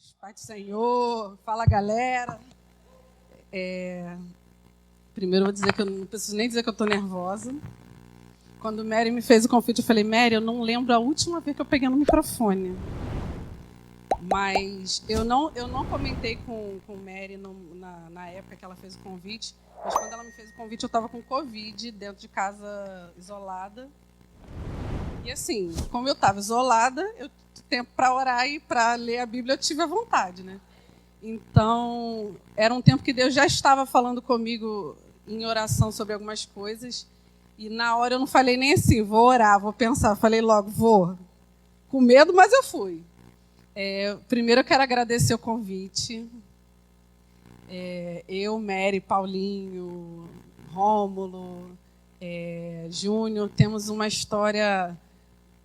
Deus, Pai do Senhor, fala galera. Primeiro eu vou dizer que eu não preciso nem dizer que eu estou nervosa. Quando Mary me fez o convite, eu falei, Mary, eu não lembro a última vez que eu peguei no microfone. Mas eu não comentei com Mary na época que ela fez o convite, mas quando ela me fez o convite eu estava com Covid, dentro de casa, isolada. E assim, como eu estava isolada, eu tempo para orar e para ler a Bíblia eu tive a vontade, né? Então, era um tempo que Deus já estava falando comigo em oração sobre algumas coisas. E na hora eu não falei nem assim, vou orar, vou pensar. Falei logo, vou. Com medo, mas eu fui. Primeiro eu quero agradecer o convite. Eu, Mary, Paulinho, Rômulo, Júnior, temos uma história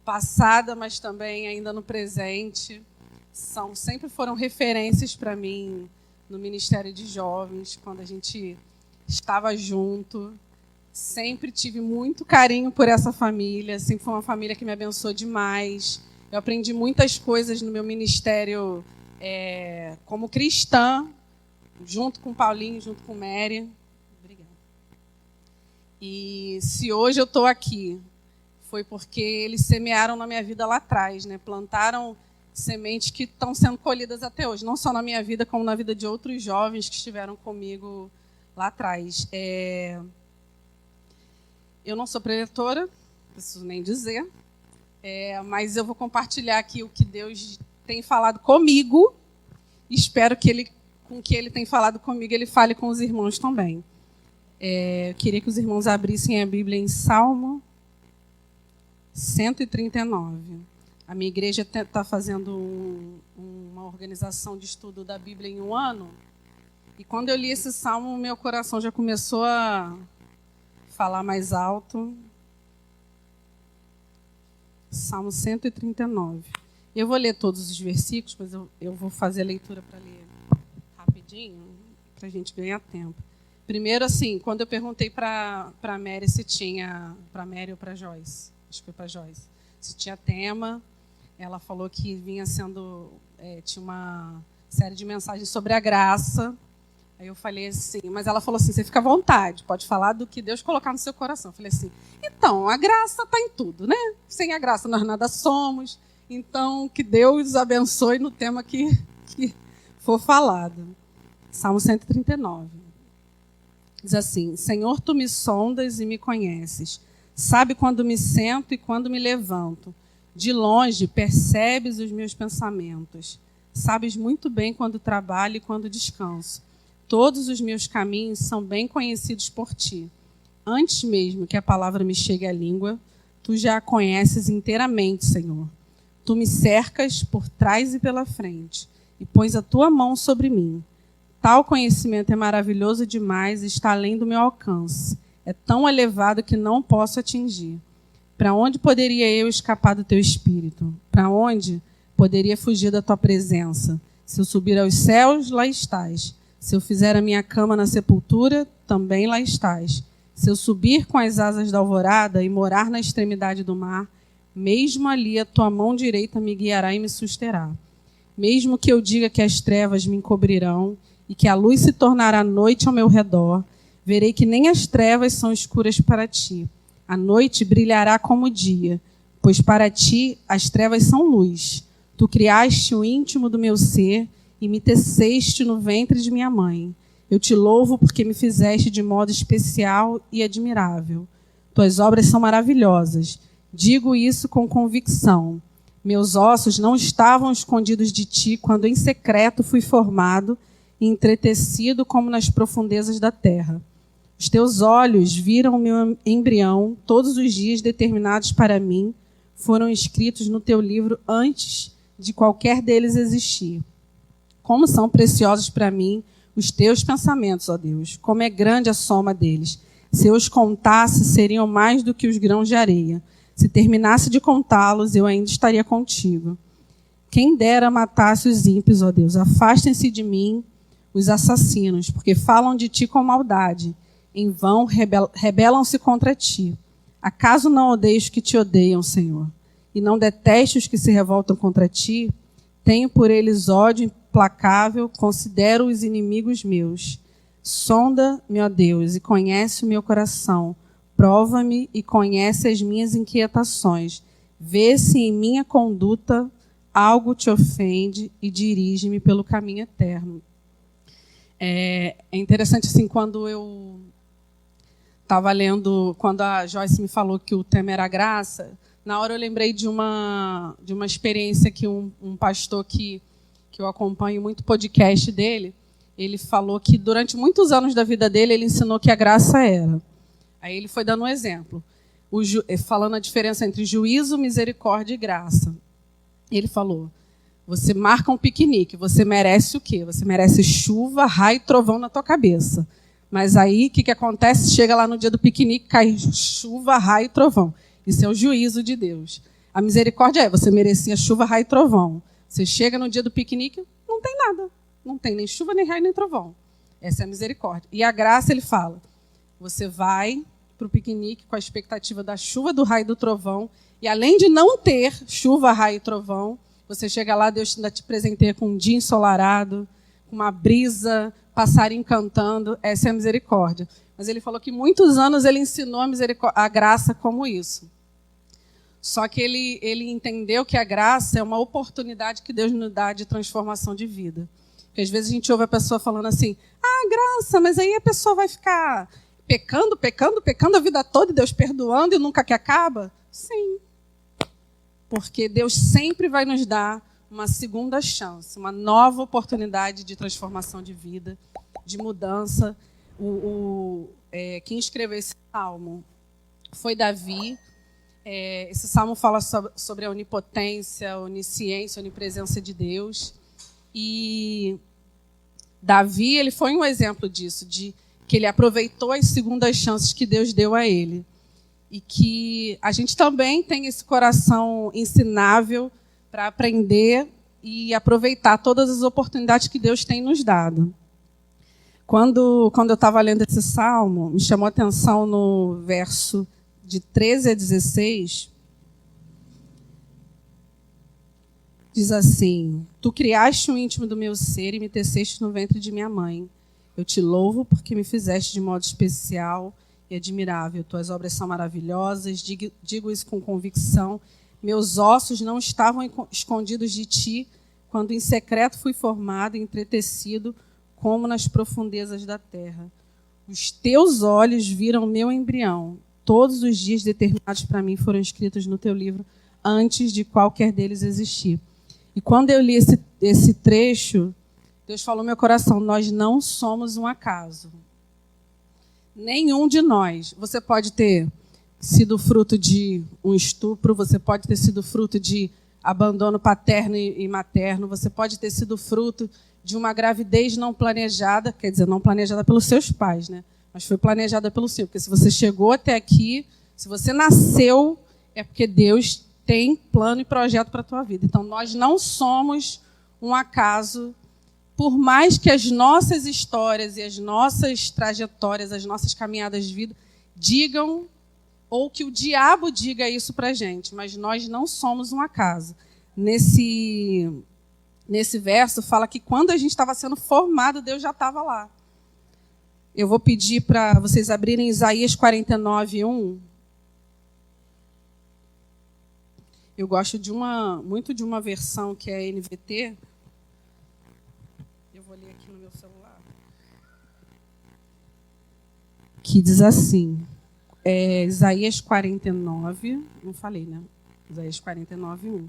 passada, mas também ainda no presente. Sempre foram referências para mim no Ministério de Jovens, quando a gente estava junto. Sempre tive muito carinho por essa família, sempre foi uma família que me abençoou demais. Eu aprendi muitas coisas no meu ministério como cristã, junto com Paulinho, junto com Mary. Obrigada. E se hoje eu estou aqui, foi porque eles semearam na minha vida lá atrás, né? Plantaram sementes que estão sendo colhidas até hoje, não só na minha vida, como na vida de outros jovens que estiveram comigo lá atrás. Eu não sou preletora, não preciso nem dizer, mas eu vou compartilhar aqui o que Deus tem falado comigo. Espero que com o que Ele tem falado comigo, Ele fale com os irmãos também. Eu queria que os irmãos abrissem a Bíblia em Salmo 139. A minha igreja está fazendo uma organização de estudo da Bíblia em um ano. E quando eu li esse salmo, meu coração já começou a falar mais alto. Salmo 139. Eu vou ler todos os versículos, mas eu vou fazer a leitura para ler rapidinho, para a gente ganhar tempo. Primeiro, assim, quando eu perguntei para Mary se tinha... Para Mary ou para Joyce? Acho que foi para Joyce. Se tinha tema, ela falou que vinha sendo... tinha uma série de mensagens sobre a graça. Aí eu falei assim, mas ela falou assim, você fica à vontade, pode falar do que Deus colocar no seu coração. Eu falei assim, então, a graça está em tudo, né? Sem a graça nós nada somos. Então, que Deus abençoe no tema que for falado. Salmo 139. Diz assim, Senhor, tu me sondas e me conheces. Sabe quando me sento e quando me levanto. De longe percebes os meus pensamentos. Sabes muito bem quando trabalho e quando descanso. Todos os meus caminhos são bem conhecidos por ti. Antes mesmo que a palavra me chegue à língua, tu já a conheces inteiramente, Senhor. Tu me cercas por trás e pela frente e pões a tua mão sobre mim. Tal conhecimento é maravilhoso demais e está além do meu alcance. É tão elevado que não posso atingir. Para onde poderia eu escapar do teu espírito? Para onde poderia fugir da tua presença? Se eu subir aos céus, lá estás. Se eu fizer a minha cama na sepultura, também lá estás. Se eu subir com as asas da alvorada e morar na extremidade do mar, mesmo ali a tua mão direita me guiará e me susterá. Mesmo que eu diga que as trevas me encobrirão e que a luz se tornará noite ao meu redor, verei que nem as trevas são escuras para ti. A noite brilhará como o dia, pois para ti as trevas são luz. Tu criaste o íntimo do meu ser e me teceste no ventre de minha mãe. Eu te louvo porque me fizeste de modo especial e admirável. Tuas obras são maravilhosas. Digo isso com convicção. Meus ossos não estavam escondidos de ti quando em secreto fui formado e entretecido como nas profundezas da terra. Os teus olhos viram o meu embrião, todos os dias determinados para mim foram escritos no teu livro antes de qualquer deles existir. Como são preciosos para mim os teus pensamentos, ó Deus, como é grande a soma deles. Se eu os contasse, seriam mais do que os grãos de areia. Se terminasse de contá-los, eu ainda estaria contigo. Quem dera matasse os ímpios, ó Deus, afastem-se de mim os assassinos, porque falam de ti com maldade. Em vão rebelam-se contra ti. Acaso não odeias os que te odeiam, Senhor? E não detestes os que se revoltam contra ti? Tenho por eles ódio implacável, considero os inimigos meus. Sonda-me, ó Deus, e conhece o meu coração. Prova-me e conhece as minhas inquietações. Vê se em minha conduta algo te ofende e dirige-me pelo caminho eterno. É interessante, assim, quando eu estava lendo, quando a Joyce me falou que o tema era graça, na hora eu lembrei de uma experiência que um pastor que eu acompanho muito o podcast dele, ele falou que durante muitos anos da vida dele, ele ensinou que a graça era. Aí ele foi dando um exemplo, falando a diferença entre juízo, misericórdia e graça. Ele falou, você marca um piquenique, você merece o quê? Você merece chuva, raio e trovão na tua cabeça. Mas aí, o que acontece? Chega lá no dia do piquenique, cai chuva, raio e trovão. Isso é o juízo de Deus. A misericórdia é, você merecia chuva, raio e trovão. Você chega no dia do piquenique, não tem nada. Não tem nem chuva, nem raio, nem trovão. Essa é a misericórdia. E a graça, ele fala, você vai para o piquenique com a expectativa da chuva, do raio e do trovão, e além de não ter chuva, raio e trovão, você chega lá, Deus ainda te presenteia com um dia ensolarado, com uma brisa, passarinho cantando. Essa é a misericórdia. Mas ele falou que muitos anos ele ensinou a graça como isso. Só que ele entendeu que a graça é uma oportunidade que Deus nos dá de transformação de vida. Porque às vezes a gente ouve a pessoa falando assim, graça, mas aí a pessoa vai ficar pecando a vida toda e Deus perdoando e nunca que acaba? Sim. Porque Deus sempre vai nos dar uma segunda chance, uma nova oportunidade de transformação de vida, de mudança. Quem escreveu esse salmo foi Davi. Esse salmo fala sobre a onipotência, a onisciência, a onipresença de Deus. E Davi, ele foi um exemplo disso, de que ele aproveitou as segundas chances que Deus deu a ele. E que a gente também tem esse coração ensinável para aprender e aproveitar todas as oportunidades que Deus tem nos dado. Quando eu estava lendo esse salmo, me chamou a atenção no verso de 13 a 16, diz assim, tu criaste o íntimo do meu ser e me teceste no ventre de minha mãe. Eu te louvo porque me fizeste de modo especial e admirável. Tuas obras são maravilhosas, digo isso com convicção. Meus ossos não estavam escondidos de ti, quando em secreto fui formado e entretecido, como nas profundezas da terra. Os teus olhos viram meu embrião. Todos os dias determinados para mim foram escritos no teu livro, antes de qualquer deles existir. E quando eu li esse trecho, Deus falou no meu coração, nós não somos um acaso. Nenhum de nós. Você pode ter sido fruto de um estupro, você pode ter sido fruto de abandono paterno e materno, você pode ter sido fruto de uma gravidez não planejada, quer dizer, não planejada pelos seus pais, né? Mas foi planejada pelo Senhor. Porque se você chegou até aqui, se você nasceu, é porque Deus tem plano e projeto para a tua vida. Então, nós não somos um acaso. Por mais que as nossas histórias e as nossas trajetórias, as nossas caminhadas de vida digam, ou que o diabo diga isso para a gente, mas nós não somos um acaso. Nesse verso fala que quando a gente estava sendo formado, Deus já estava lá. Eu vou pedir para vocês abrirem Isaías 49, 1. Eu gosto muito de uma versão que é a NVT. Eu vou ler aqui no meu celular. Que diz assim, Isaías 49, não falei, né? Isaías 49, 1.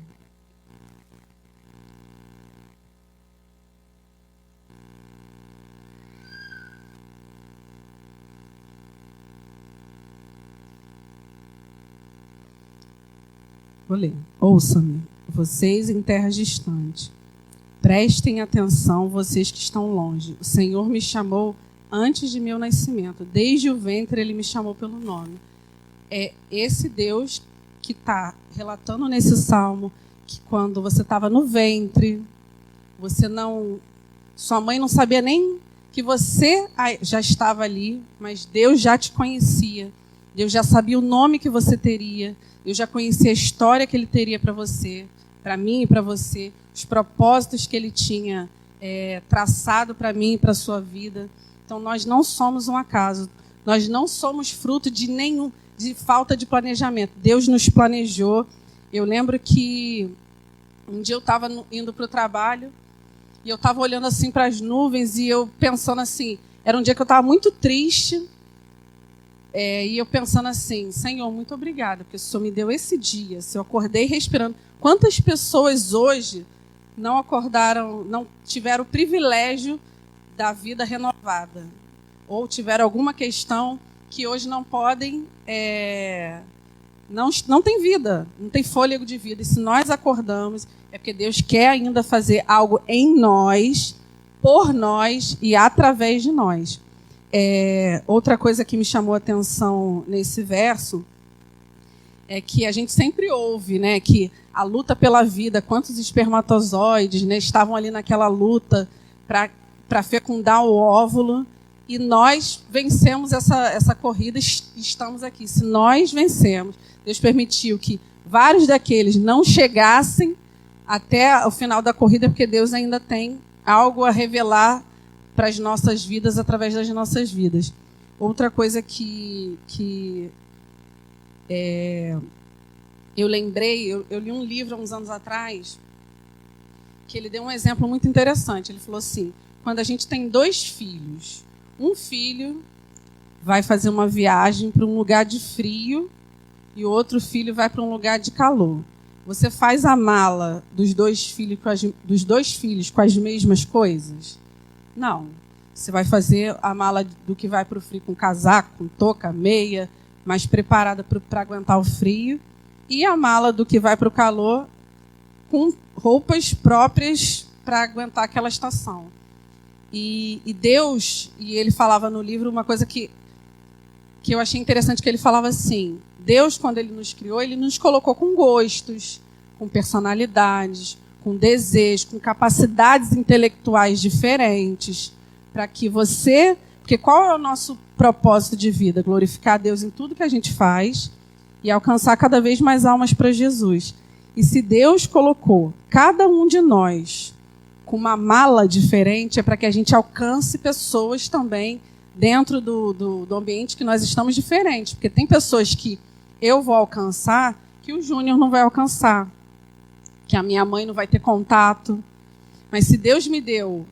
Vou ler. Ouçam-me, vocês em terras distantes. Prestem atenção, vocês que estão longe. O Senhor me chamou antes de meu nascimento. Desde o ventre, Ele me chamou pelo nome. É esse Deus que está relatando nesse salmo que quando você estava no ventre, sua mãe não sabia nem que você já estava ali, mas Deus já te conhecia. Deus já sabia o nome que você teria. Eu já conhecia a história que Ele teria para você, para mim e para você, os propósitos que Ele tinha traçado para mim e para a sua vida. Então, nós não somos um acaso. Nós não somos fruto de falta de planejamento. Deus nos planejou. Eu lembro que um dia eu estava indo para o trabalho e eu estava olhando assim para as nuvens e eu pensando assim, era um dia que eu estava muito triste, e eu pensando assim, Senhor, muito obrigada, porque o Senhor me deu esse dia, se eu acordei respirando. Quantas pessoas hoje não acordaram, não tiveram o privilégio da vida renovada? Ou tiveram alguma questão que hoje não podem, não tem vida, não tem fôlego de vida. E se nós acordamos, é porque Deus quer ainda fazer algo em nós, por nós e através de nós. Outra coisa que me chamou a atenção nesse verso é que a gente sempre ouve, né, que a luta pela vida, quantos espermatozoides, né, estavam ali naquela luta para fecundar o óvulo, e nós vencemos essa corrida, estamos aqui. Se nós vencemos, Deus permitiu que vários daqueles não chegassem até o final da corrida, porque Deus ainda tem algo a revelar para as nossas vidas, através das nossas vidas. Outra coisa que eu lembrei, eu li um livro há uns anos atrás, que ele deu um exemplo muito interessante. Ele falou assim, quando a gente tem 2 filhos, um filho vai fazer uma viagem para um lugar de frio e o outro filho vai para um lugar de calor. Você faz a mala dos 2 filhos com as mesmas coisas? Não. Você vai fazer a mala do que vai para o frio com casaco, com touca, meia, mais preparada para aguentar o frio, e a mala do que vai para o calor com roupas próprias para aguentar aquela estação. E Deus, e ele falava no livro uma coisa que eu achei interessante, que ele falava assim, Deus, quando ele nos criou, ele nos colocou com gostos, com personalidades, com desejos, com capacidades intelectuais diferentes, para que você... Porque qual é o nosso propósito de vida? Glorificar a Deus em tudo que a gente faz e alcançar cada vez mais almas para Jesus. E se Deus colocou cada um de nós com uma mala diferente, é para que a gente alcance pessoas também dentro do ambiente que nós estamos diferentes. Porque tem pessoas que eu vou alcançar que o Júnior não vai alcançar, que a minha mãe não vai ter contato. Mas se Deus me deu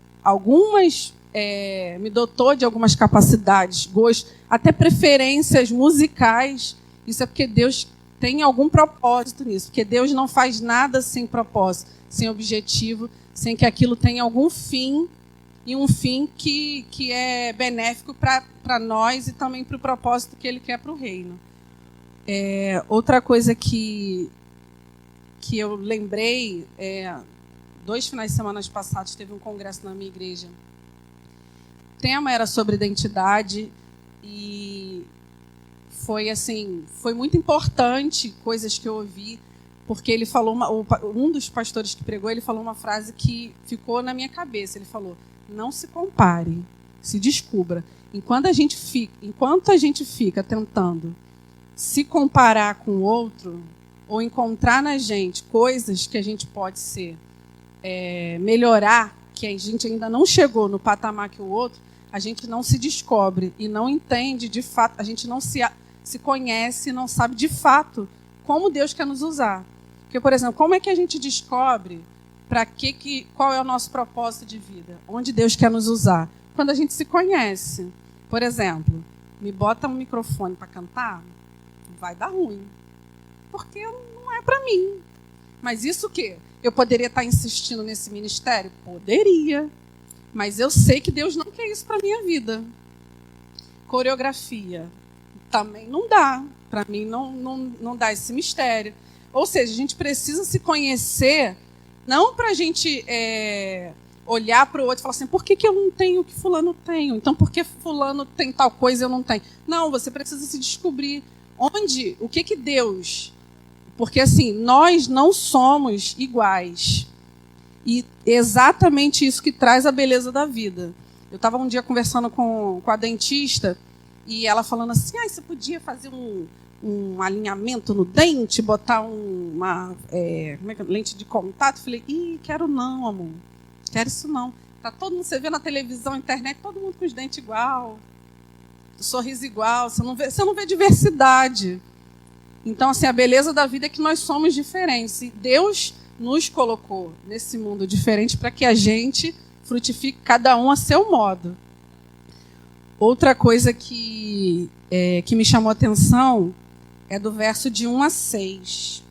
me dotou de algumas capacidades, gostos, até preferências musicais, isso é porque Deus tem algum propósito nisso. Porque Deus não faz nada sem propósito, sem objetivo, sem que aquilo tenha algum fim, e um fim que é benéfico para nós e também para o propósito que Ele quer para o reino. Outra coisa que eu lembrei, 2 finais de semana passados teve um congresso na minha igreja. O tema era sobre identidade e foi muito importante coisas que eu ouvi, porque ele falou um dos pastores que pregou, ele falou uma frase que ficou na minha cabeça. Ele falou: não se compare, se descubra. Enquanto a gente fica tentando se comparar com o outro, ou encontrar na gente coisas que a gente pode melhorar, que a gente ainda não chegou no patamar que o outro, a gente não se descobre e não entende de fato, a gente não se conhece, não sabe de fato como Deus quer nos usar. Porque, por exemplo, como é que a gente descobre qual é o nosso propósito de vida? Onde Deus quer nos usar? Quando a gente se conhece. Por exemplo, me bota um microfone para cantar, vai dar ruim. Porque não é para mim. Mas isso o quê? Eu poderia estar insistindo nesse ministério? Poderia. Mas eu sei que Deus não quer isso para a minha vida. Coreografia. Também não dá. Para mim não dá esse mistério. Ou seja, a gente precisa se conhecer, não para a gente olhar para o outro e falar assim, por que eu não tenho o que fulano tem? Então, por que fulano tem tal coisa e eu não tenho? Não, você precisa se descobrir o que Deus... Porque, assim, nós não somos iguais. E exatamente isso que traz a beleza da vida. Eu estava um dia conversando com a dentista e ela falando assim, você podia fazer um alinhamento no dente, botar uma lente de contato. Eu falei, quero não, amor. Quero isso não. Tá todo mundo, você vê na televisão, internet, todo mundo com os dentes igual, sorriso igual, você não vê diversidade. Então, assim, a beleza da vida é que nós somos diferentes. E Deus nos colocou nesse mundo diferente para que a gente frutifique cada um a seu modo. Outra coisa que me chamou a atenção é do verso de 1 a 6.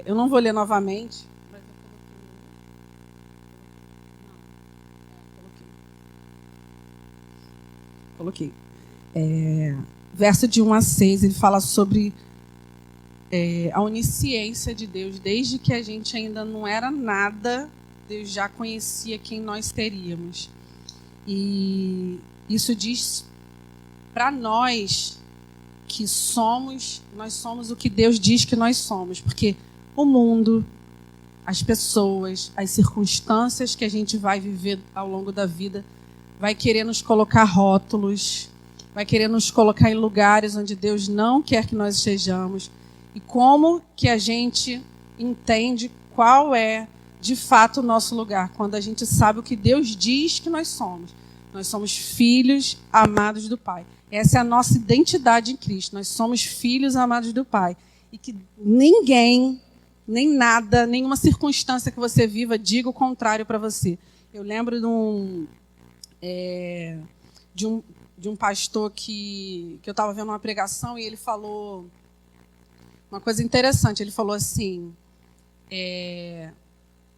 Eu não vou ler novamente, mas eu coloquei. Verso de 1 a 6, ele fala sobre a onisciência de Deus. Desde que a gente ainda não era nada, Deus já conhecia quem nós teríamos. E isso diz para nós que nós somos o que Deus diz que nós somos. Porque o mundo, as pessoas, as circunstâncias que a gente vai viver ao longo da vida vai querer nos colocar rótulos, vai querer nos colocar em lugares onde Deus não quer que nós estejamos. E como que a gente entende qual é, de fato, o nosso lugar? Quando a gente sabe o que Deus diz que nós somos. Nós somos filhos amados do Pai. Essa é a nossa identidade em Cristo. Nós somos filhos amados do Pai. E que ninguém, nem nada, nenhuma circunstância que você viva diga o contrário para você. Eu lembro de um pastor que eu estava vendo uma pregação e ele falou uma coisa interessante. Ele falou assim,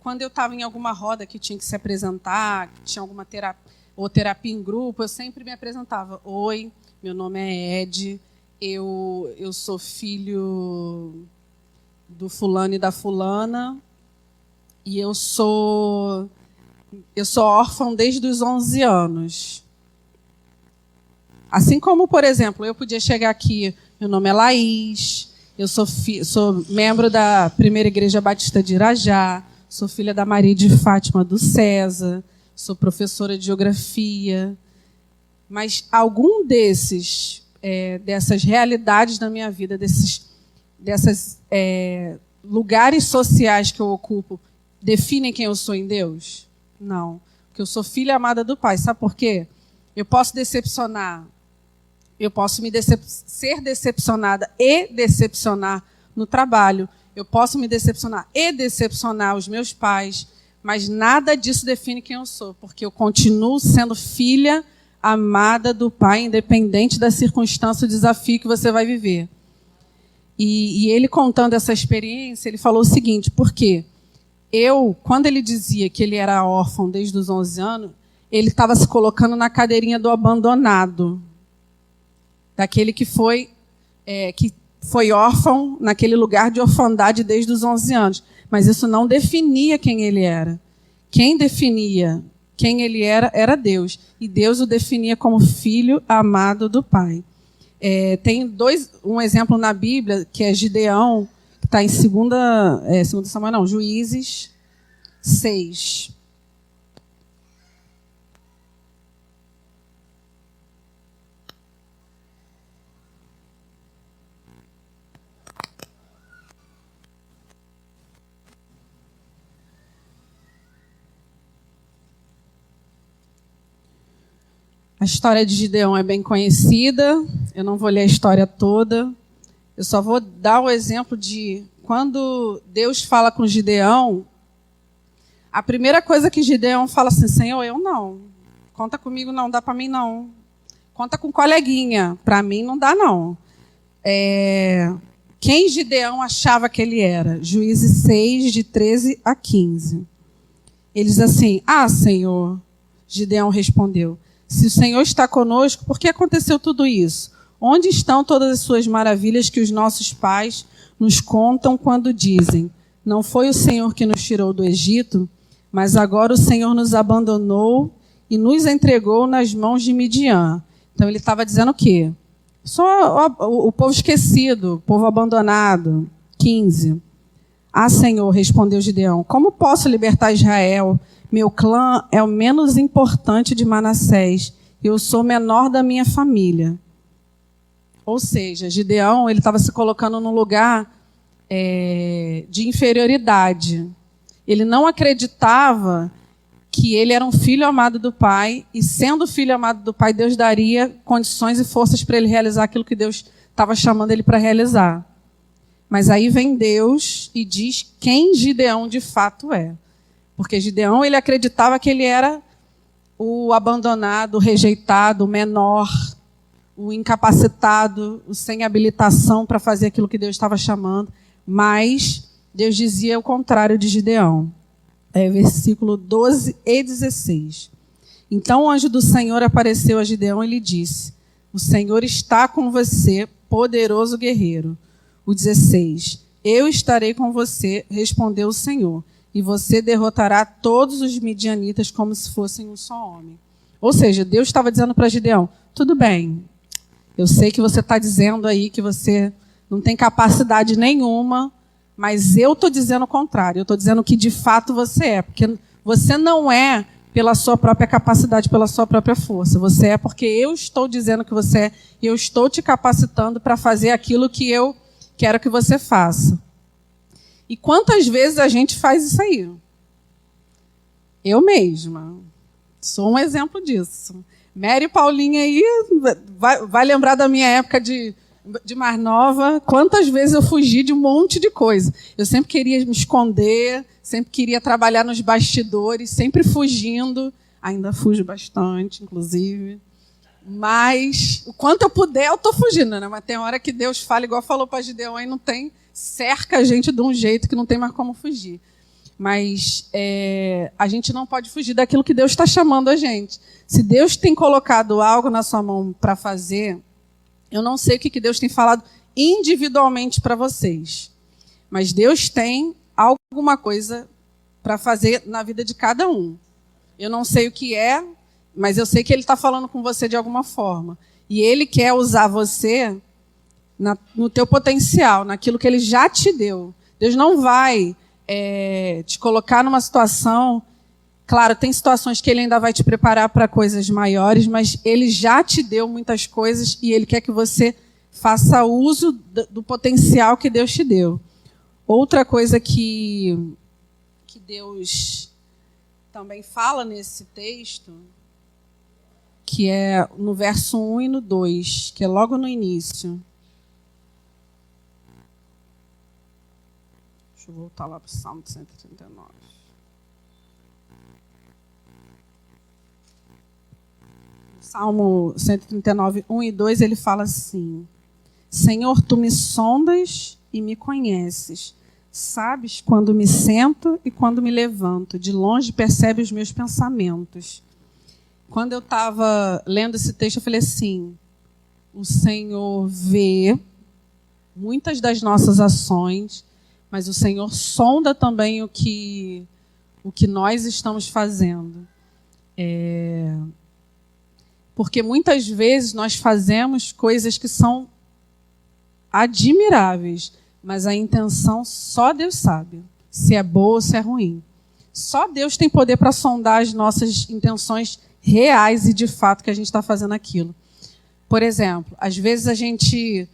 quando eu estava em alguma roda que tinha que se apresentar, que tinha alguma terapia em grupo, eu sempre me apresentava. Oi, meu nome é Ed, eu sou filho do fulano e da fulana, e eu sou órfão desde os 11 anos. Assim como, por exemplo, eu podia chegar aqui, meu nome é Laís, eu sou membro da Primeira Igreja Batista de Irajá, sou filha da Maria de Fátima do César, sou professora de geografia. Mas algum dessas realidades da minha vida, desses lugares sociais que eu ocupo, definem quem eu sou em Deus? Não. Porque eu sou filha amada do Pai. Sabe por quê? Eu posso decepcionar. Eu posso ser decepcionada e decepcionar no trabalho. Eu posso me decepcionar e decepcionar os meus pais. Mas nada disso define quem eu sou. Porque eu continuo sendo filha amada do Pai, independente da circunstância, o desafio que você vai viver. E ele contando essa experiência, ele falou o seguinte, porque quando ele dizia que ele era órfão desde os 11 anos, ele estava se colocando na cadeirinha do abandonado, daquele que foi órfão naquele lugar de orfandade desde os 11 anos. Mas isso não definia quem ele era. Quem definia quem ele era Deus. E Deus o definia como filho amado do Pai. Tem um exemplo na Bíblia, que é Gideão, que está em Juízes 6. A história de Gideão é bem conhecida, eu não vou ler a história toda, eu só vou dar o exemplo de quando Deus fala com Gideão, a primeira coisa que Gideão fala assim, Senhor, eu não, conta comigo não, dá para mim não, conta com coleguinha, para mim não dá não. Quem Gideão achava que ele era? Juízes 6, de 13 a 15. Ele diz assim, Senhor, Gideão respondeu, se o Senhor está conosco, por que aconteceu tudo isso? Onde estão todas as suas maravilhas que os nossos pais nos contam quando dizem, não foi o Senhor que nos tirou do Egito, mas agora o Senhor nos abandonou e nos entregou nas mãos de Midian. Então ele estava dizendo o quê? Só o povo esquecido, o povo abandonado. 15. Senhor, respondeu Gideão, como posso libertar Israel? Meu clã é o menos importante de Manassés. Eu sou o menor da minha família. Ou seja, Gideão ele estava se colocando num lugar de inferioridade. Ele não acreditava que ele era um filho amado do Pai, e sendo filho amado do Pai, Deus daria condições e forças para ele realizar aquilo que Deus estava chamando ele para realizar. Mas aí vem Deus e diz quem Gideão de fato é. Porque Gideão, ele acreditava que ele era o abandonado, o rejeitado, o menor, o incapacitado, o sem habilitação para fazer aquilo que Deus estava chamando. Mas Deus dizia o contrário de Gideão. Versículo 12 e 16. Então o anjo do Senhor apareceu a Gideão e lhe disse: o Senhor está com você, poderoso guerreiro. O 16. Eu estarei com você, respondeu o Senhor, e você derrotará todos os midianitas como se fossem um só homem. Ou seja, Deus estava dizendo para Gideão: tudo bem, eu sei que você está dizendo aí que você não tem capacidade nenhuma, mas eu estou dizendo o contrário. Eu estou dizendo que de fato você é. Porque você não é pela sua própria capacidade, pela sua própria força. Você é porque eu estou dizendo que você é. E eu estou te capacitando para fazer aquilo que eu quero que você faça. E quantas vezes a gente faz isso aí? Eu mesma sou um exemplo disso. Mary Paulinha aí vai lembrar da minha época de mais nova, quantas vezes eu fugi de um monte de coisa. Eu sempre queria me esconder, sempre queria trabalhar nos bastidores, sempre fugindo. Ainda fujo bastante, inclusive. Mas, o quanto eu puder, eu estou fugindo, né? Mas tem hora que Deus fala, igual falou para Gideão, aí não tem, cerca a gente de um jeito que não tem mais como fugir. Mas a gente não pode fugir daquilo que Deus está chamando a gente. Se Deus tem colocado algo na sua mão para fazer, eu não sei o que Deus tem falado individualmente para vocês, mas Deus tem alguma coisa para fazer na vida de cada um. Eu não sei o que é, mas eu sei que Ele está falando com você de alguma forma. E Ele quer usar você no teu potencial, naquilo que Ele já te deu. Deus não vai te colocar numa situação... Claro, tem situações que Ele ainda vai te preparar para coisas maiores, mas Ele já te deu muitas coisas e Ele quer que você faça uso do potencial que Deus te deu. Outra coisa que Deus também fala nesse texto, que é no verso 1 e no 2, que é logo no início. Deixa eu voltar lá para o Salmo 139. Salmo 139, 1 e 2, ele fala assim: Senhor, tu me sondas e me conheces. Sabes quando me sento e quando me levanto. De longe percebe os meus pensamentos. Quando eu estava lendo esse texto, eu falei assim: o Senhor vê muitas das nossas ações, mas o Senhor sonda também o que nós estamos fazendo. Porque muitas vezes nós fazemos coisas que são admiráveis, mas a intenção só Deus sabe, se é boa ou se é ruim. Só Deus tem poder para sondar as nossas intenções reais e de fato que a gente está fazendo aquilo. Por exemplo, às vezes a gente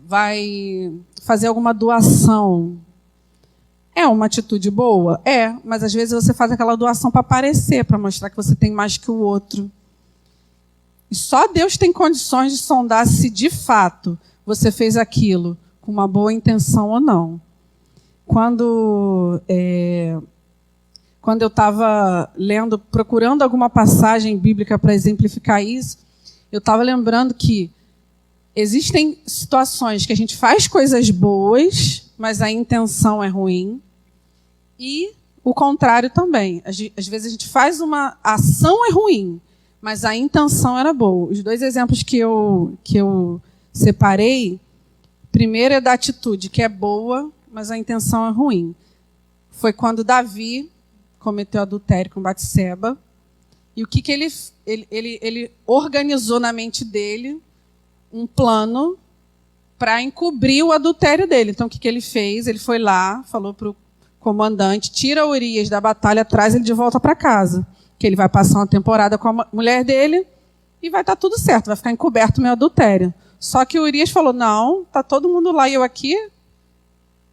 vai fazer alguma doação. É uma atitude boa? Mas às vezes você faz aquela doação para aparecer, para mostrar que você tem mais que o outro. E só Deus tem condições de sondar se de fato você fez aquilo com uma boa intenção ou não. Quando eu estava lendo, procurando alguma passagem bíblica para exemplificar isso, eu estava lembrando que existem situações que a gente faz coisas boas, mas a intenção é ruim. E o contrário também. Às vezes a gente faz uma ação é ruim, mas a intenção era boa. Os dois exemplos que eu separei, primeiro é da atitude, que é boa, mas a intenção é ruim. Foi quando Davi cometeu adultério com Batseba. E o que ele organizou na mente dele? Um plano para encobrir o adultério dele. Então, o que ele fez? Ele foi lá, falou para o comandante, tira Urias da batalha, traz ele de volta para casa. Que ele vai passar uma temporada com a mulher dele e vai estar tudo certo, vai ficar encoberto o meu adultério. Só que Urias falou, não, está todo mundo lá e eu aqui,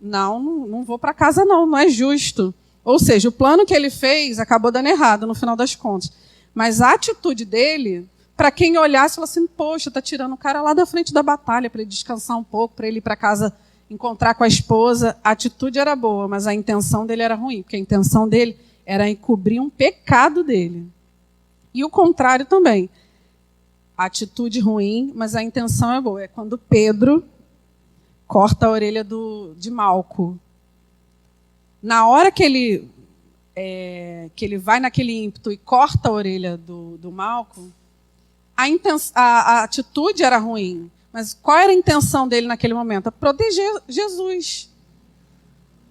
não vou para casa não é justo. Ou seja, o plano que ele fez acabou dando errado no final das contas. Mas a atitude dele, para quem olhasse, falou assim, poxa, está tirando o cara lá da frente da batalha para ele descansar um pouco, para ele ir para casa encontrar com a esposa. A atitude era boa, mas a intenção dele era ruim, porque a intenção dele era encobrir um pecado dele. E o contrário também. A atitude ruim, mas a intenção é boa. É quando Pedro corta a orelha de Malco. Na hora que ele vai naquele ímpeto e corta a orelha do Malco, a atitude era ruim. Mas qual era a intenção dele naquele momento? Proteger Jesus.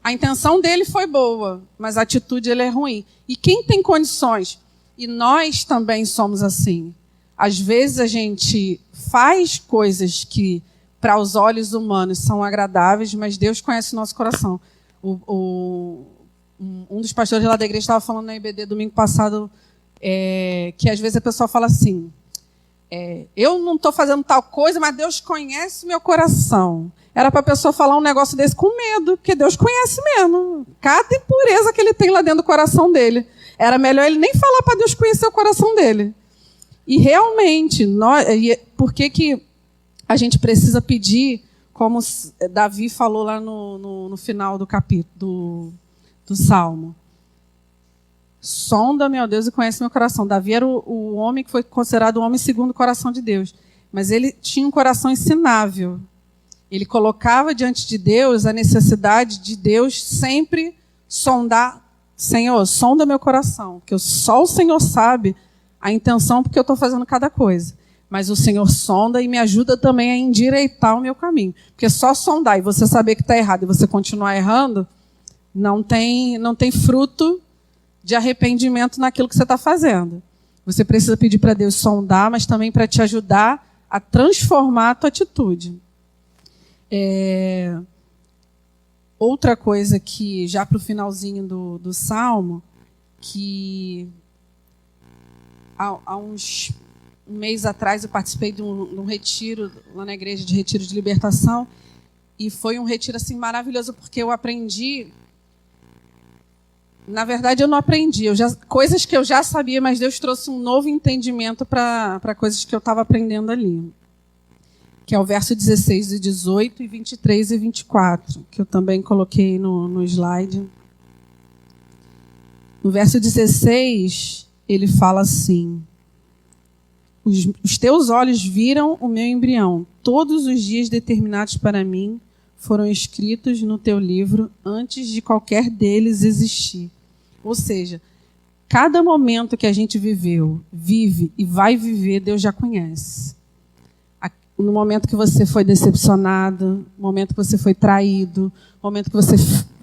A intenção dele foi boa, mas a atitude ele é ruim. E quem tem condições? E nós também somos assim. Às vezes a gente faz coisas que, para os olhos humanos, são agradáveis, mas Deus conhece o nosso coração. Um dos pastores lá da igreja estava falando na IBD domingo passado que às vezes a pessoa fala assim, eu não estou fazendo tal coisa, mas Deus conhece meu coração. Era para a pessoa falar um negócio desse com medo, porque Deus conhece mesmo. Cada impureza que ele tem lá dentro do coração dele. Era melhor ele nem falar para Deus conhecer o coração dele. E realmente, por que a gente precisa pedir, como Davi falou lá no final do capítulo do Salmo? Sonda, meu Deus, e conhece meu coração. Davi era o homem que foi considerado o homem segundo o coração de Deus. Mas ele tinha um coração ensinável. Ele colocava diante de Deus a necessidade de Deus sempre sondar. Senhor, sonda meu coração, porque só o Senhor sabe a intenção porque eu estou fazendo cada coisa. Mas o Senhor sonda e me ajuda também a endireitar o meu caminho. Porque só sondar e você saber que está errado e você continuar errando, não tem fruto de arrependimento naquilo que você está fazendo. Você precisa pedir para Deus sondar, mas também para te ajudar a transformar a tua atitude. Outra coisa que, já para o finalzinho do Salmo, que há um mês atrás eu participei de um retiro lá na igreja, de retiro de libertação, e foi um retiro assim, maravilhoso, porque eu aprendi. Na verdade, eu não aprendi. Coisas que eu já sabia, mas Deus trouxe um novo entendimento para coisas que eu estava aprendendo ali. Que é o verso 16 e 18, e 23 e 24, que eu também coloquei no slide. No verso 16, ele fala assim: os teus olhos viram o meu embrião. Todos os dias determinados para mim foram escritos no teu livro antes de qualquer deles existir. Ou seja, cada momento que a gente vive e vai viver, Deus já conhece. No momento que você foi decepcionado, no momento que você foi traído, no momento que você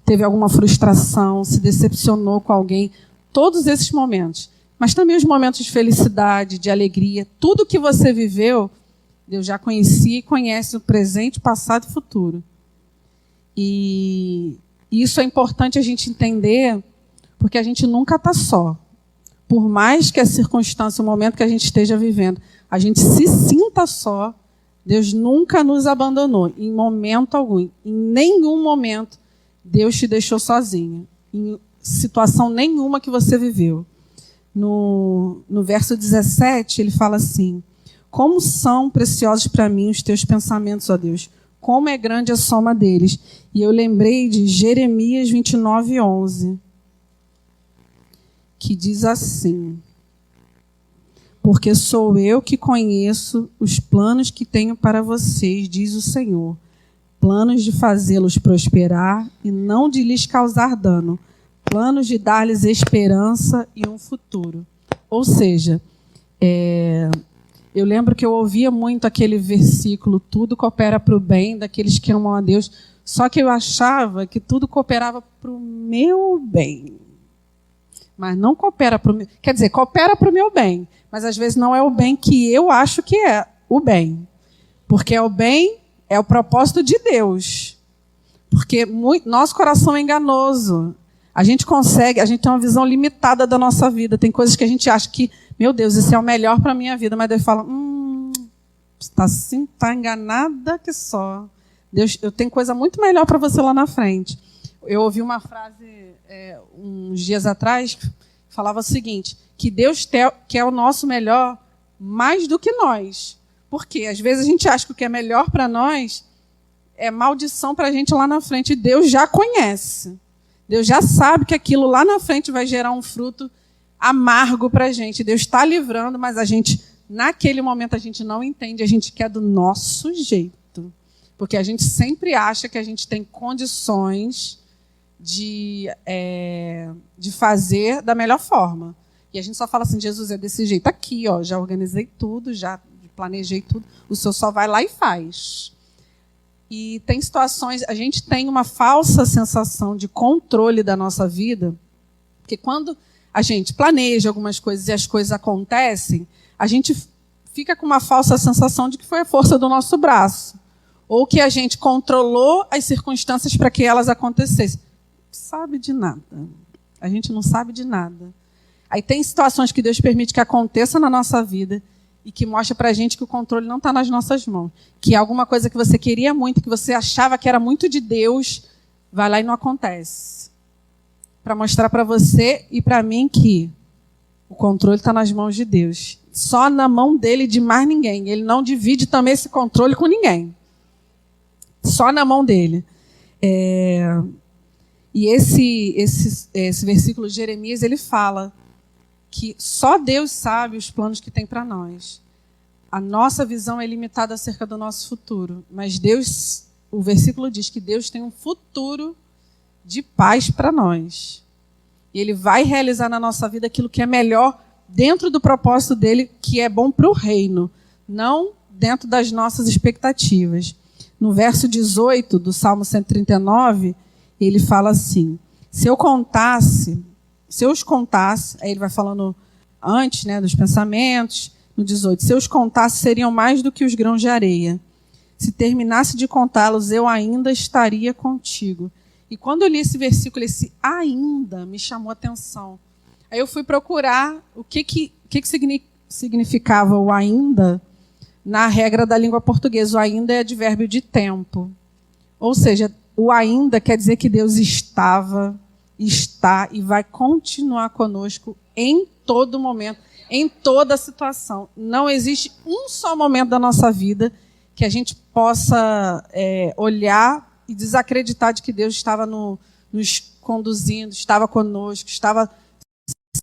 teve alguma frustração, se decepcionou com alguém, todos esses momentos. Mas também os momentos de felicidade, de alegria, tudo que você viveu, Deus já conhecia e conhece o presente, passado e futuro. E isso é importante a gente entender, porque a gente nunca está só. Por mais que a circunstância, o momento que a gente esteja vivendo, a gente se sinta só, Deus nunca nos abandonou, em momento algum. Em nenhum momento, Deus te deixou sozinho. Em situação nenhuma que você viveu. No verso 17, ele fala assim: como são preciosos para mim os teus pensamentos, ó Deus. Como é grande a soma deles. E eu lembrei de Jeremias 29, 11. Que diz assim: porque sou eu que conheço os planos que tenho para vocês, diz o Senhor. Planos de fazê-los prosperar e não de lhes causar dano. Planos de dar-lhes esperança e um futuro. Ou seja, eu lembro que eu ouvia muito aquele versículo, tudo coopera para o bem daqueles que amam a Deus, só que eu achava que tudo cooperava para o meu bem. Mas não coopera para o meu... Quer dizer, coopera para o meu bem, mas às vezes não é o bem que eu acho que é o bem. Porque o bem é o propósito de Deus. Porque nosso coração é enganoso. A gente tem uma visão limitada da nossa vida. Tem coisas que a gente acha que, meu Deus, isso é o melhor para a minha vida. Mas Deus fala, está enganada que só. Deus, eu tenho coisa muito melhor para você lá na frente. Eu ouvi uma frase uns dias atrás que falava o seguinte, que Deus quer o nosso melhor mais do que nós. Porque às vezes a gente acha que o que é melhor para nós é maldição para a gente lá na frente. E Deus já conhece. Deus já sabe que aquilo lá na frente vai gerar um fruto amargo para a gente. Deus está livrando, mas a gente, naquele momento, a gente não entende. A gente quer do nosso jeito. Porque a gente sempre acha que a gente tem condições de fazer da melhor forma. E a gente só fala assim, Jesus, é desse jeito aqui, ó, já organizei tudo, já planejei tudo, o senhor só vai lá e faz. E tem situações, a gente tem uma falsa sensação de controle da nossa vida, porque quando a gente planeja algumas coisas e as coisas acontecem, a gente fica com uma falsa sensação de que foi a força do nosso braço, ou que a gente controlou as circunstâncias para que elas acontecessem. Sabe de nada. A gente não sabe de nada. Aí tem situações que Deus permite que aconteça na nossa vida e que mostra para a gente que o controle não está nas nossas mãos. Que alguma coisa que você queria muito, que você achava que era muito de Deus, vai lá e não acontece. Para mostrar para você e para mim que o controle está nas mãos de Deus. Só na mão dele e de mais ninguém. Ele não divide também esse controle com ninguém. Só na mão dele. E esse versículo de Jeremias, ele fala que só Deus sabe os planos que tem para nós. A nossa visão é limitada acerca do nosso futuro, mas Deus, o versículo diz que Deus tem um futuro de paz para nós. E Ele vai realizar na nossa vida aquilo que é melhor dentro do propósito dele, que é bom para o reino, não dentro das nossas expectativas. No verso 18 do Salmo 139, ele fala assim, se eu os contasse, aí ele vai falando antes, né, dos pensamentos, no 18, se eu os contasse, seriam mais do que os grãos de areia. Se terminasse de contá-los, eu ainda estaria contigo. E quando eu li esse versículo, esse ainda me chamou a atenção. Aí eu fui procurar o que significava o ainda na regra da língua portuguesa. O ainda é advérbio de tempo. Ou seja, o ainda quer dizer que Deus estava, está e vai continuar conosco em todo momento, em toda situação. Não existe um só momento da nossa vida que a gente possa olhar e desacreditar de que Deus estava nos conduzindo, estava conosco, estava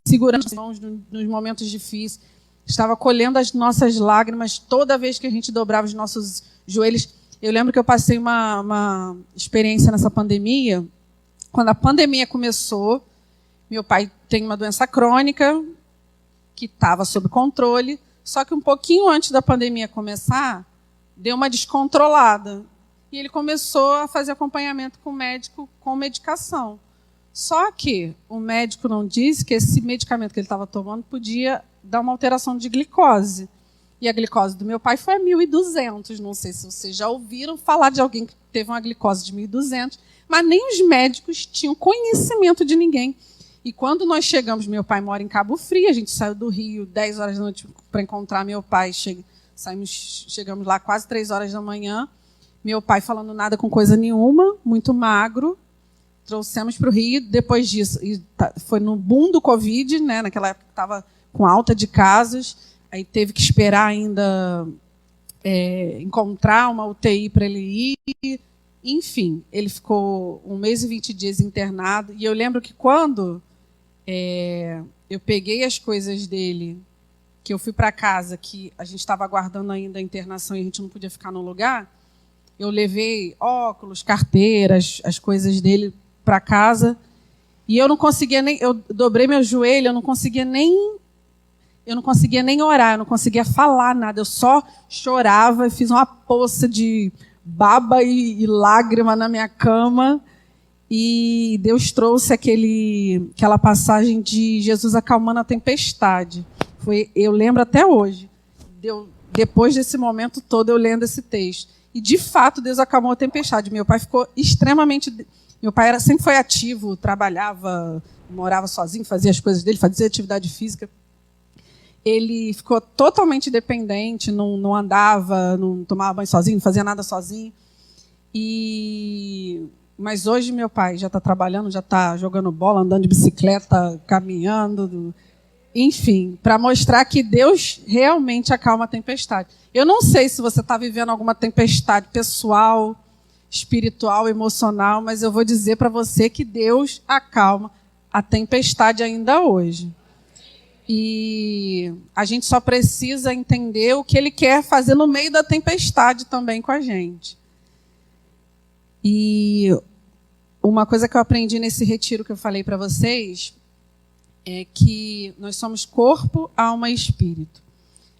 segurando as mãos nos momentos difíceis, estava colhendo as nossas lágrimas toda vez que a gente dobrava os nossos joelhos. Eu lembro que eu passei uma experiência nessa pandemia. Quando a pandemia começou, meu pai tem uma doença crônica que estava sob controle, só que um pouquinho antes da pandemia começar, deu uma descontrolada. E ele começou a fazer acompanhamento com o médico com medicação. Só que o médico não disse que esse medicamento que ele estava tomando podia dar uma alteração de glicose. E a glicose do meu pai foi a 1.200. Não sei se vocês já ouviram falar de alguém que teve uma glicose de 1.200, mas nem os médicos tinham conhecimento de ninguém. E quando nós chegamos, meu pai mora em Cabo Frio, a gente saiu do Rio 10 horas da noite para encontrar meu pai. Chegamos lá quase 3 horas da manhã. Meu pai falando nada com coisa nenhuma, muito magro. Trouxemos para o Rio. Depois disso, foi no boom do Covid, né, naquela época que estava com alta de casos. Aí teve que esperar ainda encontrar uma UTI para ele ir. Enfim, ele ficou 1 mês e 20 dias internado. E eu lembro que quando eu peguei as coisas dele, que eu fui para casa, que a gente estava aguardando ainda a internação e a gente não podia ficar no lugar, eu levei óculos, carteiras, as coisas dele para casa. E eu não conseguia nem... Eu dobrei meu joelho, eu não conseguia nem orar, eu não conseguia falar nada. Eu só chorava e fiz uma poça de baba e lágrima na minha cama. E Deus trouxe aquela passagem de Jesus acalmando a tempestade. Eu lembro até hoje. Depois desse momento todo, eu lendo esse texto. E, de fato, Deus acalmou a tempestade. Meu pai ficou extremamente... Meu pai sempre foi ativo, trabalhava, morava sozinho, fazia as coisas dele, fazia atividade física. Ele ficou totalmente dependente, não andava, não tomava banho sozinho, não fazia nada sozinho. Mas hoje meu pai já está trabalhando, já está jogando bola, andando de bicicleta, caminhando, enfim, para mostrar que Deus realmente acalma a tempestade. Eu não sei se você está vivendo alguma tempestade pessoal, espiritual, emocional, mas eu vou dizer para você que Deus acalma a tempestade ainda hoje. E a gente só precisa entender o que Ele quer fazer no meio da tempestade também com a gente. E uma coisa que eu aprendi nesse retiro que eu falei para vocês é que nós somos corpo, alma e espírito.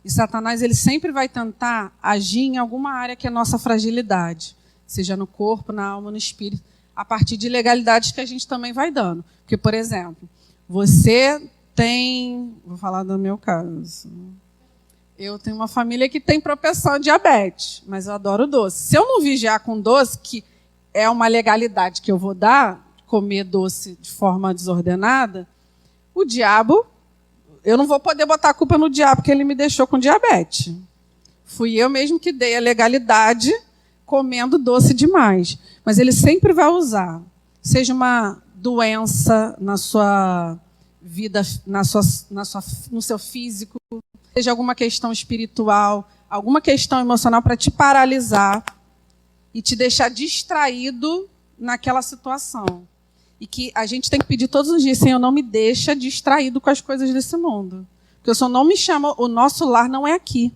E Satanás ele sempre vai tentar agir em alguma área que é nossa fragilidade, seja no corpo, na alma, no espírito, a partir de ilegalidades que a gente também vai dando. Porque, por exemplo, você tem... Vou falar do meu caso. Eu tenho uma família que tem propensão a diabetes, mas eu adoro doce. Se eu não vigiar com doce, que é uma legalidade que eu vou dar, comer doce de forma desordenada, o diabo, eu não vou poder botar a culpa no diabo, porque ele me deixou com diabetes. Fui eu mesmo que dei a legalidade comendo doce demais. Mas ele sempre vai usar, seja uma doença na sua vida, no seu físico, seja alguma questão espiritual, alguma questão emocional para te paralisar e te deixar distraído naquela situação. E que a gente tem que pedir todos os dias, Senhor, não me deixa distraído com as coisas desse mundo. Porque o Senhor não me chama, o nosso lar não é aqui.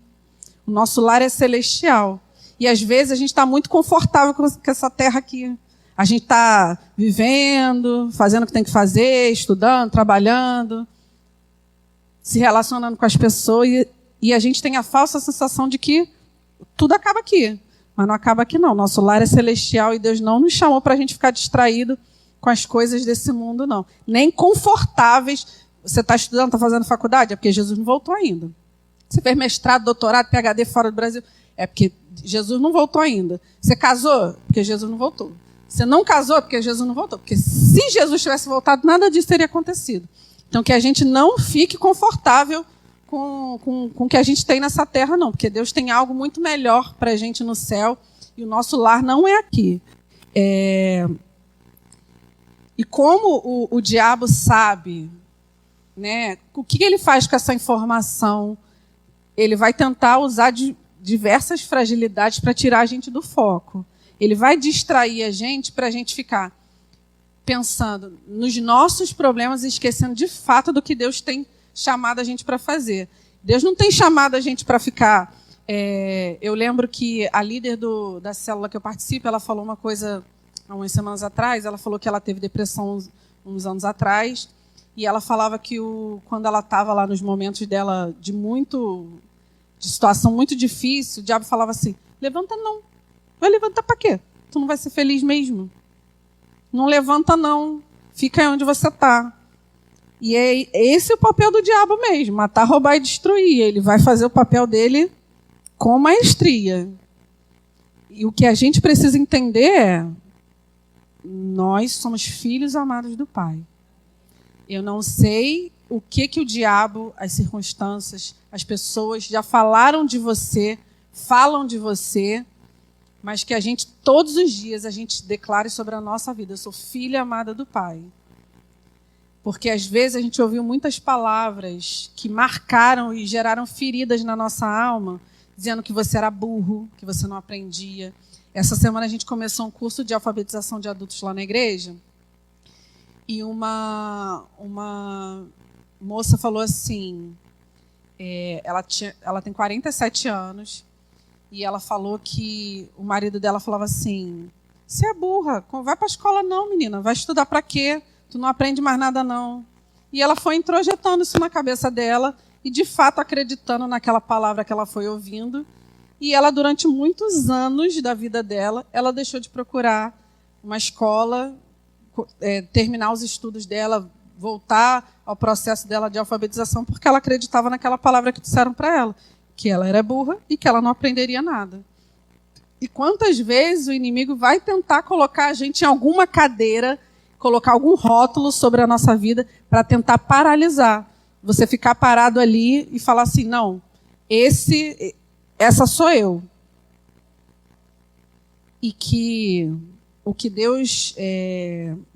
O nosso lar é celestial. E às vezes a gente está muito confortável com essa terra aqui. A gente está vivendo, fazendo o que tem que fazer, estudando, trabalhando, se relacionando com as pessoas. E a gente tem a falsa sensação de que tudo acaba aqui. Mas não acaba aqui, não. Nosso lar é celestial e Deus não nos chamou para a gente ficar distraído com as coisas desse mundo, não. Nem confortáveis. Você está estudando, está fazendo faculdade? É porque Jesus não voltou ainda. Você fez mestrado, doutorado, PhD fora do Brasil? É porque Jesus não voltou ainda. Você casou? Porque Jesus não voltou. Você não casou? Porque Jesus não voltou. Porque se Jesus tivesse voltado, nada disso teria acontecido. Então, que a gente não fique confortável com o que a gente tem nessa terra, não. Porque Deus tem algo muito melhor para a gente no céu. E o nosso lar não é aqui. E como o diabo sabe, né, o que ele faz com essa informação? Ele vai tentar usar diversas fragilidades para tirar a gente do foco. Ele vai distrair a gente para a gente ficar pensando nos nossos problemas e esquecendo de fato do que Deus tem chamado a gente para fazer. Deus não tem chamado a gente para ficar... eu lembro que a líder da célula que eu participo, ela falou uma coisa há umas semanas atrás. Ela falou que ela teve depressão uns anos atrás, e ela falava que quando ela estava lá nos momentos dela de situação muito difícil, o diabo falava assim: levanta não. Vai levantar para quê? Tu não vai ser feliz mesmo? Não levanta não. Fica aí onde você está. E esse é o papel do diabo mesmo: matar, roubar e destruir. Ele vai fazer o papel dele com maestria. E o que a gente precisa entender é: nós somos filhos amados do Pai. Eu não sei o que o diabo, as circunstâncias, as pessoas já falaram de você, falam de você, mas que a gente, todos os dias, a gente declare sobre a nossa vida: eu sou filha amada do Pai. Porque às vezes a gente ouviu muitas palavras que marcaram e geraram feridas na nossa alma, dizendo que você era burro, que você não aprendia. Essa semana a gente começou um curso de alfabetização de adultos lá na igreja, e uma moça falou assim, ela tem 47 anos, e ela falou que o marido dela falava assim: você é burra, vai para a escola não, menina, vai estudar para quê? Tu não aprende mais nada não. E ela foi introjetando isso na cabeça dela, e de fato acreditando naquela palavra que ela foi ouvindo. E ela, durante muitos anos da vida dela, ela deixou de procurar uma escola, terminar os estudos dela, voltar ao processo dela de alfabetização, porque ela acreditava naquela palavra que disseram para ela, que ela era burra e que ela não aprenderia nada. E quantas vezes o inimigo vai tentar colocar a gente em alguma cadeira, colocar algum rótulo sobre a nossa vida para tentar paralisar. Você ficar parado ali e falar assim: não, essa sou eu. e que o que Deus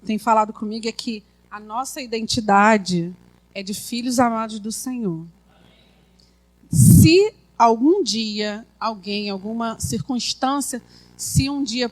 tem falado comigo é que a nossa identidade é de filhos amados do Senhor. Se algum dia alguém, alguma circunstância, se um dia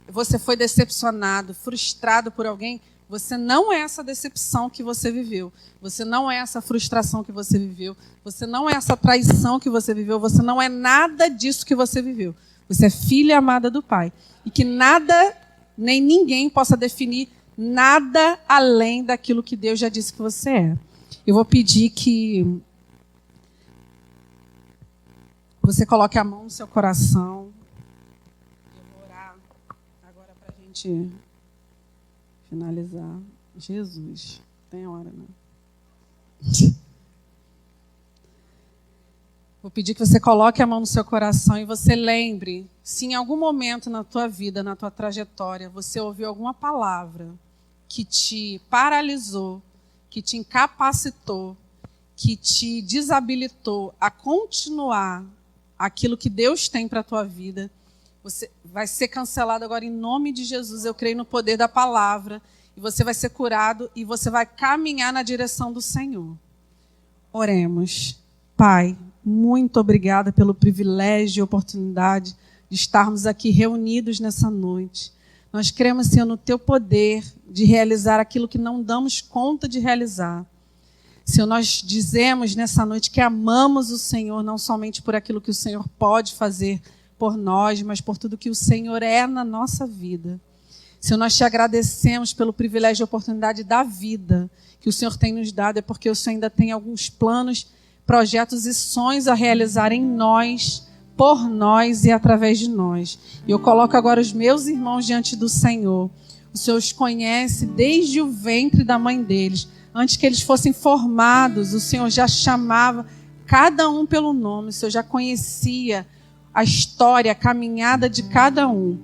você foi decepcionado, frustrado por alguém, você não é essa decepção que você viveu. Você não é essa frustração que você viveu. Você não é essa traição que você viveu. Você não é nada disso que você viveu. Você é filha amada do Pai. E que nada, nem ninguém possa definir nada além daquilo que Deus já disse que você é. Eu vou pedir que você coloque a mão no seu coração. Eu vou orar agora para a gente finalizar. Jesus, tem hora, né? Vou pedir que você coloque a mão no seu coração e você lembre, se em algum momento na tua vida, na tua trajetória, você ouviu alguma palavra que te paralisou, que te incapacitou, que te desabilitou a continuar aquilo que Deus tem para a tua vida, você vai ser cancelado agora em nome de Jesus. Eu creio no poder da palavra. E você vai ser curado e você vai caminhar na direção do Senhor. Oremos. Pai, muito obrigada pelo privilégio e oportunidade de estarmos aqui reunidos nessa noite. Nós cremos, Senhor, no teu poder de realizar aquilo que não damos conta de realizar. Senhor, nós dizemos nessa noite que amamos o Senhor, não somente por aquilo que o Senhor pode fazer por nós, mas por tudo que o Senhor é na nossa vida. Senhor, nós te agradecemos pelo privilégio e oportunidade da vida que o Senhor tem nos dado, é porque o Senhor ainda tem alguns planos, projetos e sonhos a realizar em nós, por nós e através de nós. E eu coloco agora os meus irmãos diante do Senhor. O Senhor os conhece desde o ventre da mãe deles. Antes que eles fossem formados, o Senhor já chamava cada um pelo nome. O Senhor já conhecia a história, a caminhada de cada um.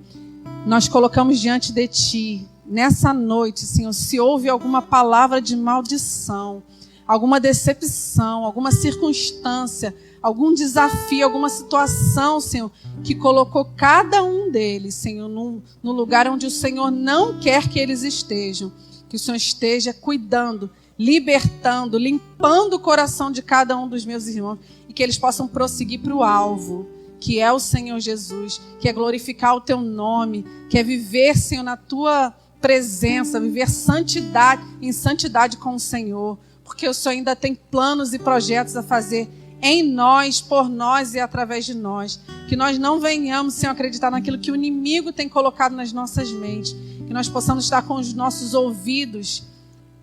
Nós colocamos diante de Ti, nessa noite, Senhor, se houve alguma palavra de maldição, alguma decepção, alguma circunstância, algum desafio, alguma situação, Senhor, que colocou cada um deles, Senhor, no lugar onde o Senhor não quer que eles estejam. Que o Senhor esteja cuidando, libertando, limpando o coração de cada um dos meus irmãos e que eles possam prosseguir para o alvo, que é o Senhor Jesus, que é glorificar o teu nome, que é viver, Senhor, na tua presença, viver santidade, em santidade com o Senhor, porque o Senhor ainda tem planos e projetos a fazer em nós, por nós e através de nós. Que nós não venhamos, Senhor, acreditar naquilo que o inimigo tem colocado nas nossas mentes, que nós possamos estar com os nossos ouvidos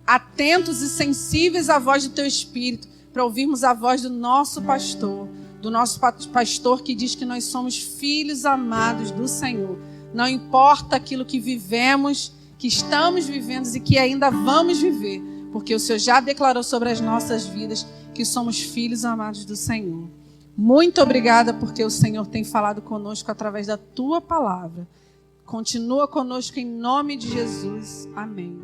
atentos e sensíveis à voz do teu Espírito, para ouvirmos a voz do nosso pastor que diz que nós somos filhos amados do Senhor. Não importa aquilo que vivemos, que estamos vivendo e que ainda vamos viver, porque o Senhor já declarou sobre as nossas vidas que somos filhos amados do Senhor. Muito obrigada porque o Senhor tem falado conosco através da tua palavra. Continua conosco em nome de Jesus. Amém.